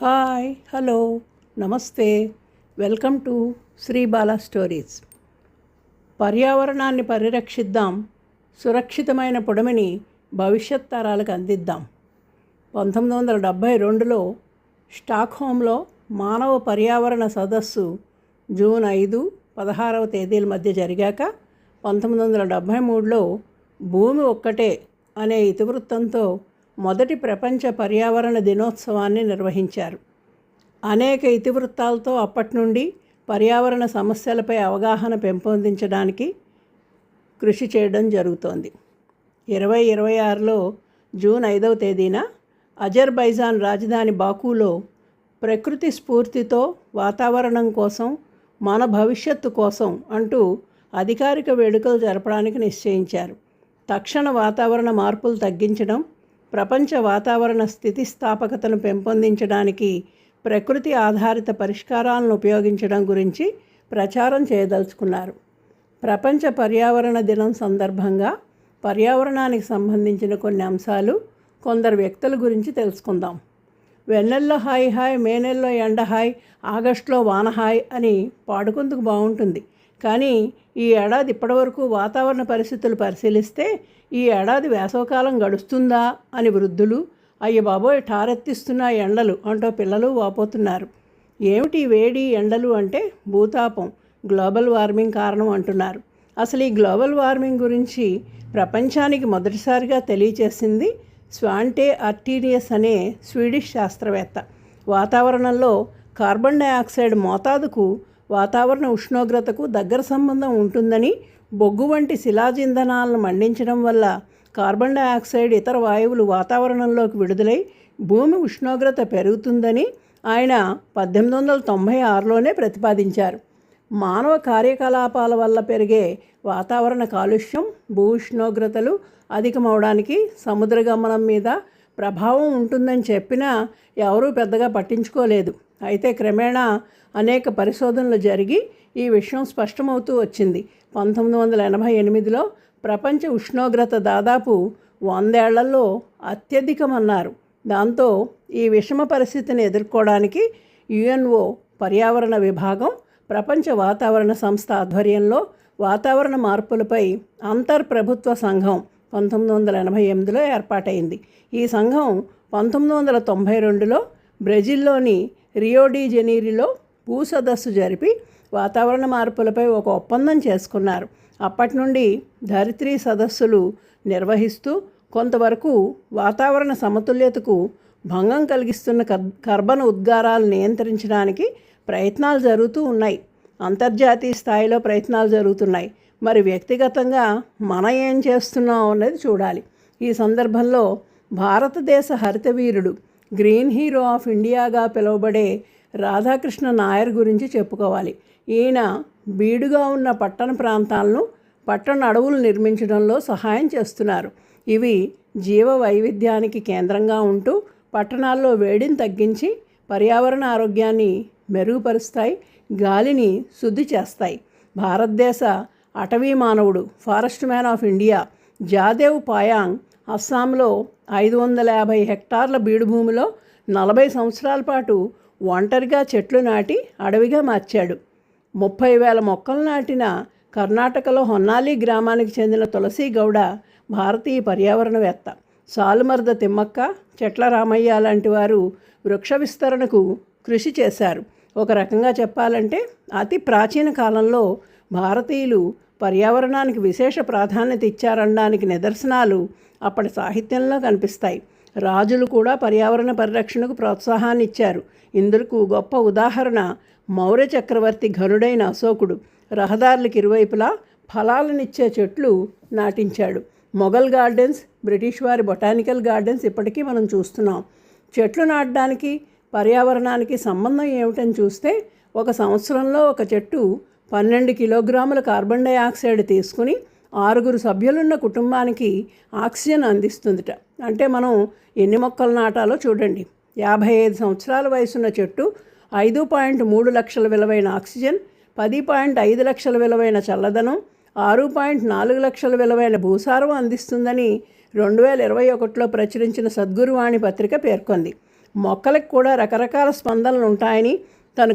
Hi hello నమస్తే welcome to Sri Bala stories. పర్యావరణాన్ని పరిరక్షిద్దాం, సురక్షితమైన పుడమిని భవిష్యత్ తరాలకు అందిద్దాం. 1972లో స్టాక్హోమ్లో మానవ పర్యావరణ సదస్సు జూన్ 5, 16వ తేదీల మధ్య జరిగాక 1973లో భూమి ఒక్కటే అనే ఇతివృత్తంతో మొదటి ప్రపంచ పర్యావరణ దినోత్సవాన్ని నిర్వహించారు. అనేక ఇతివృత్తాలతో అప్పటి నుండి పర్యావరణ సమస్యలపై అవగాహన పెంపొందించడానికి కృషి చేయడం జరుగుతోంది. 2026లో జూన్ 5వ తేదీన అజర్బైజాన్ రాజధాని బాకులో ప్రకృతి స్ఫూర్తితో వాతావరణం కోసం, మన భవిష్యత్తు కోసం అంటూ అధికారిక వేడుకలు జరపడానికి నిశ్చయించారు. తక్షణ వాతావరణ మార్పులు తగ్గించడం, ప్రపంచ వాతావరణ స్థితిస్థాపకతను పెంపొందించడానికి ప్రకృతి ఆధారిత పరిష్కారాలను ఉపయోగించడం గురించి ప్రచారం చేయదలుచుకున్నారు. ప్రపంచ పర్యావరణ దినం సందర్భంగా పర్యావరణానికి సంబంధించిన కొన్ని అంశాలు, కొందరు వ్యక్తుల గురించి తెలుసుకుందాం. వెన్నెల్లో హాయ్ హాయ్, మే నెలలో ఎండ హాయ్, ఆగస్టులో వాన హాయ్ అని పాడుకుందుకు బాగుంటుంది. కానీ ఈ ఏడాది ఇప్పటివరకు వాతావరణ పరిస్థితులు పరిశీలిస్తే ఈ ఏడాది వేసవకాలం గడుస్తుందా అని వృద్ధులు, అయ్య బాబోయ్ ఠారెత్తిస్తున్న ఎండలు అంటూ పిల్లలు వాపోతున్నారు. ఏమిటి వేడి ఎండలు అంటే భూతాపం, గ్లోబల్ వార్మింగ్ కారణం అంటున్నారు. అసలు ఈ గ్లోబల్ వార్మింగ్ గురించి ప్రపంచానికి మొదటిసారిగా తెలియచేసింది స్వాంటే అర్టీరియస్ అనే స్వీడిష్ శాస్త్రవేత్త. వాతావరణంలో కార్బన్ డయాక్సైడ్ మోతాదుకు వాతావరణ ఉష్ణోగ్రతకు దగ్గర సంబంధం ఉంటుందని, బొగ్గు వంటి శిలాజింధనాలను మండించడం వల్ల కార్బన్ డయాక్సైడ్ ఇతర వాయువులు వాతావరణంలోకి విడుదలై భూమి ఉష్ణోగ్రత పెరుగుతుందని ఆయన 1896లోనే ప్రతిపాదించారు. మానవ కార్యకలాపాల వల్ల పెరిగే వాతావరణ కాలుష్యం, భూ ఉష్ణోగ్రతలు అధికమవడానికి సముద్రగమనం మీద ప్రభావం ఉంటుందని చెప్పినా ఎవరూ పెద్దగా పట్టించుకోలేదు. అయితే క్రమేణా అనేక పరిశోధనలు జరిగి ఈ విషయం స్పష్టమవుతూ వచ్చింది. 1988లో ప్రపంచ ఉష్ణోగ్రత దాదాపు 100 ఏళ్లలో అత్యధికమన్నారు. దాంతో ఈ విషమ పరిస్థితిని ఎదుర్కోవడానికి యుఎన్ఓ పర్యావరణ విభాగం ప్రపంచ వాతావరణ సంస్థ ఆధ్వర్యంలో వాతావరణ మార్పులపై అంతర్ప్రభుత్వ సంఘం 1988లో ఏర్పాటైంది. ఈ సంఘం 1992లో బ్రెజిల్లోని రియో డి జనీరోలో భూ సదస్సు జరిపి వాతావరణ మార్పులపై ఒక ఒప్పందం చేసుకున్నారు. అప్పటి నుండి ధరిత్రీ సదస్సులు నిర్వహిస్తూ కొంతవరకు వాతావరణ సమతుల్యతకు భంగం కలిగిస్తున్న కర్బన ఉద్గారాలు నియంత్రించడానికి ప్రయత్నాలు జరుగుతూ ఉన్నాయి. అంతర్జాతీయ స్థాయిలో ప్రయత్నాలు జరుగుతున్నాయి. మరి వ్యక్తిగతంగా మనం ఏం చేస్తున్నాం అనేది చూడాలి. ఈ సందర్భంలో భారతదేశ హరితవీరుడు, గ్రీన్ హీరో ఆఫ్ ఇండియాగా పిలువబడే రాధాకృష్ణ నాయర్ గురించి చెప్పుకోవాలి. ఈయన బీడుగా ఉన్న పట్టణ ప్రాంతాలను పట్టణ అడవులు నిర్మించడంలో సహాయం చేస్తున్నారు. ఇవి జీవ వైవిధ్యానికి కేంద్రంగా ఉంటూ పట్టణాల్లో వేడిని తగ్గించి పర్యావరణ ఆరోగ్యాన్ని మెరుగుపరుస్తాయి, గాలిని శుద్ధి చేస్తాయి. భారతదేశ అటవీ మానవుడు, forest man of India Jadhav పాయాంగ్ అస్సాంలో 550 హెక్టార్ల బీడు భూమిలో 40 సంవత్సరాల పాటు ఒంటరిగా చెట్లు నాటి అడవిగా మార్చాడు. 30,000 మొక్కలు నాటిన కర్ణాటకలో హొన్నాలి గ్రామానికి చెందిన తులసి గౌడ భారతీయ పర్యావరణవేత్త. సాలుమర్ద తిమ్మక్క, చెట్ల రామయ్య లాంటి వారు వృక్ష విస్తరణకు కృషి చేశారు. ఒక రకంగా చెప్పాలంటే అతి ప్రాచీన కాలంలో భారతీయులు పర్యావరణానికి విశేష ప్రాధాన్యత ఇచ్చారనడానికి నిదర్శనాలు అప్పటి సాహిత్యంలో కనిపిస్తాయి. రాజులు కూడా పర్యావరణ పరిరక్షణకు ప్రోత్సాహాన్ని ఇచ్చారు. ఇందుకు గొప్ప ఉదాహరణ మౌర్య చక్రవర్తి ఘనుడైన అశోకుడు. రహదారులకు ఇరువైపులా ఫలాలనిచ్చే చెట్లు నాటించాడు. మొఘల్ గార్డెన్స్, బ్రిటిష్ వారి బొటానికల్ గార్డెన్స్ ఇప్పటికీ మనం చూస్తున్నాం. చెట్లు నాటడానికి పర్యావరణానికి సంబంధం ఏమిటని చూస్తే, ఒక సంవత్సరంలో ఒక చెట్టు 12 కిలోగ్రాముల కార్బన్ డయాక్సైడ్ తీసుకుని 6 సభ్యులున్న కుటుంబానికి ఆక్సిజన్ అందిస్తుందిట. అంటే మనం ఎన్ని మొక్కలు నాటాలో చూడండి. 55 సంవత్సరాల వయసున్న చెట్టు 5.3 లక్షల విలువైన ఆక్సిజన్, 10.5 లక్షల విలువైన చల్లదనం, 6.4 లక్షల విలువైన భూసారం అందిస్తుందని 2021లో ప్రచురించిన సద్గురువాణి పత్రిక పేర్కొంది. మొక్కలకు కూడా రకరకాల స్పందనలు ఉంటాయని తను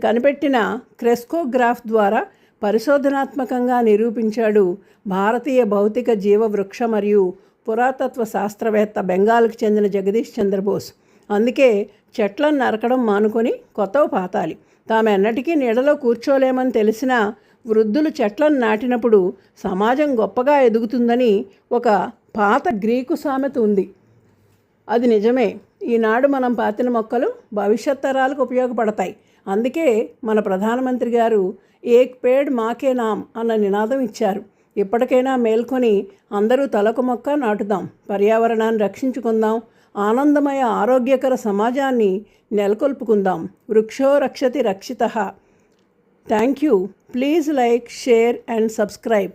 కనిపెట్టిన క్రెస్కోగ్రాఫ్ ద్వారా పరిశోధనాత్మకంగా నిరూపించాడు భారతీయ భౌతిక జీవవృక్ష మరియు పురాతత్వ శాస్త్రవేత్త బెంగాల్కి చెందిన జగదీష్ చంద్రబోస్. అందుకే చెట్లను నరకడం మానుకొని కొత్తవి పాతాలి. తాము ఎన్నటికీ నీడలో కూర్చోలేమని తెలిసిన వృద్ధులు చెట్లను నాటినప్పుడు సమాజం గొప్పగా ఎదుగుతుందని ఒక పాత గ్రీకు సామెత ఉంది. అది నిజమే. ఈనాడు మనం పాతిన మొక్కలు భవిష్యత్ తరాలకు ఉపయోగపడతాయి. అందుకే మన ప్రధానమంత్రి గారు ఏక్ పేడ్ మాకే నామ్ అన్న నినాదం ఇచ్చారు. ఇప్పటికైనా మేల్కొని అందరూ తలకు మొక్క నాటుదాం, పర్యావరణాన్ని రక్షించుకుందాం, ఆనందమయ ఆరోగ్యకర సమాజాన్ని నెలకొల్పుకుందాం. వృక్షో రక్షతి రక్షితః. Thank you. Please like, share and subscribe.